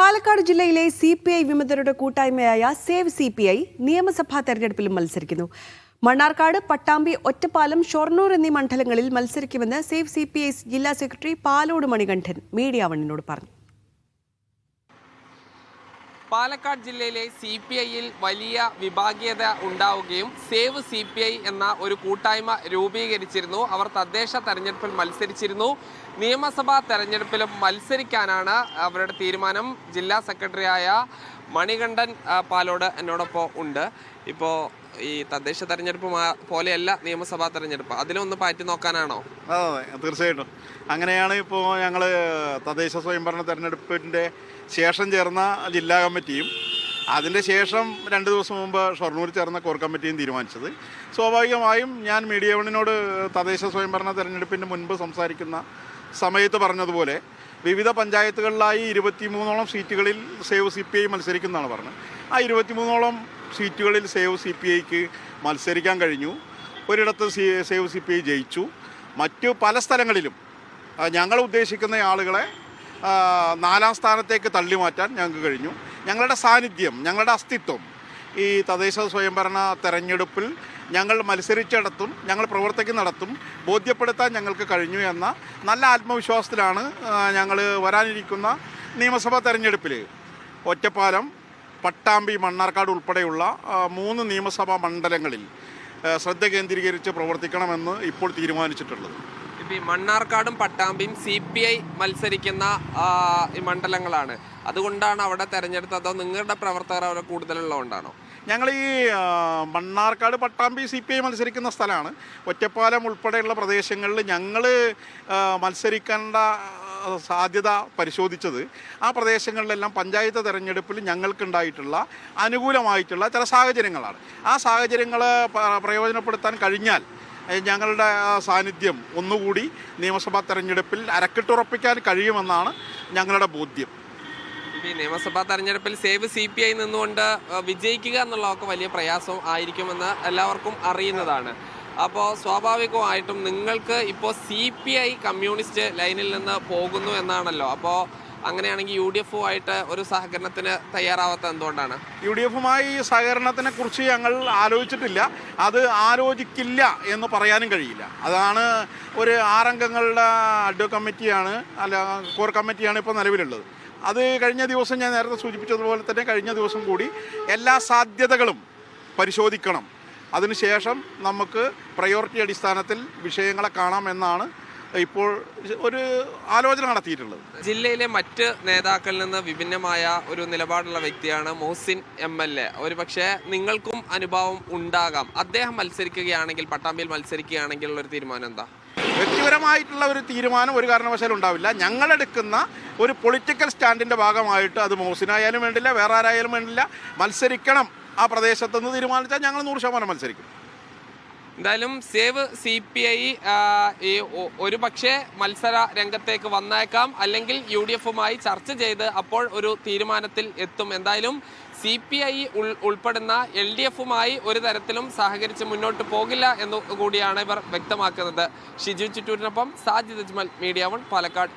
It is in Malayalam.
പാലക്കാട് ജില്ലയിലെ CPI വിമതരുടെ കൂട്ടായ്മയായ സേവ് CPI നിയമസഭാ തെരഞ്ഞെടുപ്പിലും മത്സരിക്കുന്നു. മണ്ണാർക്കാട്, പട്ടാമ്പി, ഒറ്റപ്പാലം, ഷൊർണൂർ എന്നീ മണ്ഡലങ്ങളിൽ മത്സരിക്കുമെന്ന് സേവ് CPI ജില്ലാ സെക്രട്ടറി പാലോട് മണികണ്ഠൻ മീഡിയ വണ്ണിനോട് പറഞ്ഞു. പാലക്കാട് ജില്ലയിലെ CPIയിൽ വലിയ വിഭാഗീയത ഉണ്ടാവുകയും സേവ് CPI എന്ന ഒരു കൂട്ടായ്മ രൂപീകരിച്ചിരുന്നു. അവർ തദ്ദേശ തെരഞ്ഞെടുപ്പിൽ മത്സരിച്ചിരുന്നു. നിയമസഭാ തെരഞ്ഞെടുപ്പിലും മത്സരിക്കാനാണ് അവരുടെ തീരുമാനം. ജില്ലാ സെക്രട്ടറിയായ മണികണ്ഠൻ പാലോട് എന്നോടൊപ്പം ഉണ്ട്. ഇപ്പോൾ ഈ തദ്ദേശ തെരഞ്ഞെടുപ്പ് പോലെയല്ല നിയമസഭാ തെരഞ്ഞെടുപ്പ്, അതിലൊന്ന് പാറ്റി നോക്കാനാണോ? അതെ, തീർച്ചയായിട്ടും അങ്ങനെയാണ്. ഇപ്പോൾ ഞങ്ങൾ തദ്ദേശ സ്വയംഭരണ തെരഞ്ഞെടുപ്പിൻ്റെ ശേഷം ചേർന്ന ജില്ലാ കമ്മിറ്റിയും അതിൻ്റെ ശേഷം 2 ദിവസം മുമ്പ് ഷൊർണൂർ ചേർന്ന കോർ കമ്മിറ്റിയും തീരുമാനിച്ചത്. സ്വാഭാവികമായും ഞാൻ മീഡിയ വണ്ണിനോട് തദ്ദേശ സ്വയംഭരണ തെരഞ്ഞെടുപ്പിന് മുൻപ് സംസാരിക്കുന്ന സമയത്ത് പറഞ്ഞതുപോലെ വിവിധ പഞ്ചായത്തുകളിലായി 23ഓളം സീറ്റുകളിൽ സേവ് CPI മത്സരിക്കുന്നതാണ് പറഞ്ഞത്. ആ 23ഓളം സീറ്റുകളിൽ സേവ് CPIക്ക് മത്സരിക്കാൻ കഴിഞ്ഞു. ഒരിടത്ത് സേവ് CPI ജയിച്ചു. മറ്റു പല സ്ഥലങ്ങളിലും ഞങ്ങൾ ഉദ്ദേശിക്കുന്ന ആളുകളെ 4ാം സ്ഥാനത്തേക്ക് തള്ളി മാറ്റാൻ ഞങ്ങൾക്ക് കഴിഞ്ഞു. ഞങ്ങളുടെ സാന്നിധ്യം, ഞങ്ങളുടെ അസ്തിത്വം ഈ തദ്ദേശ സ്വയംഭരണ തെരഞ്ഞെടുപ്പിൽ ഞങ്ങൾ മത്സരിച്ചിടത്തും ഞങ്ങൾ പ്രവർത്തിക്കുന്നിടത്തും ബോധ്യപ്പെടുത്താൻ ഞങ്ങൾക്ക് കഴിഞ്ഞു എന്ന നല്ല ആത്മവിശ്വാസത്തിലാണ് ഞങ്ങൾ വരാനിരിക്കുന്ന നിയമസഭാ തെരഞ്ഞെടുപ്പിൽ ഒറ്റപ്പാലം, പട്ടാമ്പി, മണ്ണാർക്കാട് ഉൾപ്പെടെയുള്ള 3 നിയമസഭാ മണ്ഡലങ്ങളിൽ ശ്രദ്ധ കേന്ദ്രീകരിച്ച് പ്രവർത്തിക്കണമെന്ന് ഇപ്പോൾ തീരുമാനിച്ചിട്ടുള്ളത്. ഈ മണ്ണാർക്കാടും പട്ടാമ്പിയും CPI മത്സരിക്കുന്ന ഈ മണ്ഡലങ്ങളാണ്. അതുകൊണ്ടാണ് അവിടെ തെരഞ്ഞെടുത്തത്, അതോ നിങ്ങളുടെ പ്രവർത്തകർ അവിടെ കൂടുതലുള്ളതുകൊണ്ടാണോ? ഞങ്ങൾ ഈ മണ്ണാർക്കാട്, പട്ടാമ്പി CPI മത്സരിക്കുന്ന സ്ഥലമാണ്. ഒറ്റപ്പാലം ഉൾപ്പെടെയുള്ള പ്രദേശങ്ങളിൽ ഞങ്ങൾ മത്സരിക്കേണ്ട സാധ്യത പരിശോധിച്ചത് ആ പ്രദേശങ്ങളിലെല്ലാം പഞ്ചായത്ത് തെരഞ്ഞെടുപ്പിൽ ഞങ്ങൾക്കുണ്ടായിട്ടുള്ള അനുകൂലമായിട്ടുള്ള ചില സാഹചര്യങ്ങളാണ്. ആ സാഹചര്യങ്ങൾ പ്രയോജനപ്പെടുത്താൻ കഴിഞ്ഞാൽ ഞങ്ങളുടെ സാന്നിധ്യം ഒന്നുകൂടി നിയമസഭാ തെരഞ്ഞെടുപ്പിൽ അരക്കിട്ടുറപ്പിക്കാൻ കഴിയുമെന്നാണ് ഞങ്ങളുടെ ബോധ്യം. ഈ നിയമസഭാ തെരഞ്ഞെടുപ്പിൽ സേവ് CPI നിന്നുകൊണ്ട് വിജയിക്കുക എന്നുള്ളതൊക്കെ വലിയ പ്രയാസം ആയിരിക്കുമെന്ന് എല്ലാവർക്കും അറിയുന്നതാണ്. അപ്പോൾ സ്വാഭാവികമായിട്ടും നിങ്ങൾക്ക് ഇപ്പോൾ CPI കമ്മ്യൂണിസ്റ്റ് ലൈനിൽ നിന്ന് പോകുന്നു എന്നാണല്ലോ. അപ്പോൾ അങ്ങനെയാണെങ്കിൽ UDF-ഉമായിട്ട് ഒരു സഹകരണത്തിന് തയ്യാറാവാത്ത എന്തുകൊണ്ടാണ്? UDF-ഉമായി സഹകരണത്തിനെ കുറിച്ച് ഞങ്ങൾ ആലോചിച്ചിട്ടില്ല. അത് ആലോചിക്കില്ല എന്ന് പറയാനും കഴിയില്ല. അതാണ് ഒരു 6 അംഗങ്ങളുടെ അഡ്വ കമ്മിറ്റിയാണ്, കോർ കമ്മിറ്റിയാണ് ഇപ്പോൾ നിലവിലുള്ളത്. അത് കഴിഞ്ഞ ദിവസം ഞാൻ നേരത്തെ സൂചിപ്പിച്ചതുപോലെ തന്നെ കഴിഞ്ഞ ദിവസം കൂടി എല്ലാ സാധ്യതകളും പരിശോധിക്കണം. അതിനുശേഷം നമുക്ക് പ്രയോറിറ്റി അടിസ്ഥാനത്തിൽ വിഷയങ്ങളെ കാണാമെന്നാണ് ഇപ്പോൾ ഒരു ആലോചന നടത്തിയിട്ടുള്ളത്. ജില്ലയിലെ മറ്റ് നേതാക്കളിൽ നിന്ന് വിഭിന്നമായ ഒരു നിലപാടുള്ള വ്യക്തിയാണ് മോഹസിൻ MLA. ഒരു പക്ഷേ നിങ്ങൾക്കും അനുഭവം ഉണ്ടാകാം. അദ്ദേഹം മത്സരിക്കുകയാണെങ്കിൽ, പട്ടാമ്പിയിൽ മത്സരിക്കുകയാണെങ്കിൽ ഉള്ളൊരു തീരുമാനം എന്താ? വ്യക്തിപരമായിട്ടുള്ള ഒരു തീരുമാനം ഒരു കാരണവശാലും ഉണ്ടാവില്ല. ഞങ്ങളെടുക്കുന്ന ഒരു പൊളിറ്റിക്കൽ സ്റ്റാൻഡിൻ്റെ ഭാഗമായിട്ട് അത് മോഹസിനായാലും വേണ്ടില്ല, വേറെ ആരായാലും വേണ്ടില്ല, മത്സരിക്കണം ആ പ്രദേശത്തുനിന്ന് തീരുമാനിച്ചാൽ ഞങ്ങൾ 100% മത്സരിക്കും. എന്തായാലും സേവ് CPI ഈ ഒരു പക്ഷേ മത്സര രംഗത്തേക്ക് വന്നേക്കാം, അല്ലെങ്കിൽ UDF-ഉമായി ചർച്ച ചെയ്ത് അപ്പോൾ ഒരു തീരുമാനത്തിൽ എത്തും. എന്തായാലും CPI ഉൾപ്പെടുന്ന LDF-ഉമായി ഒരു തരത്തിലും സഹകരിച്ച് മുന്നോട്ട് പോകില്ല എന്ന് കൂടിയാണ് ഇവർ വ്യക്തമാക്കുന്നത്. ഷിജു ചിറ്റൂരിനൊപ്പം സാജിദ് അജ്മൽ, മീഡിയ 1, പാലക്കാട്.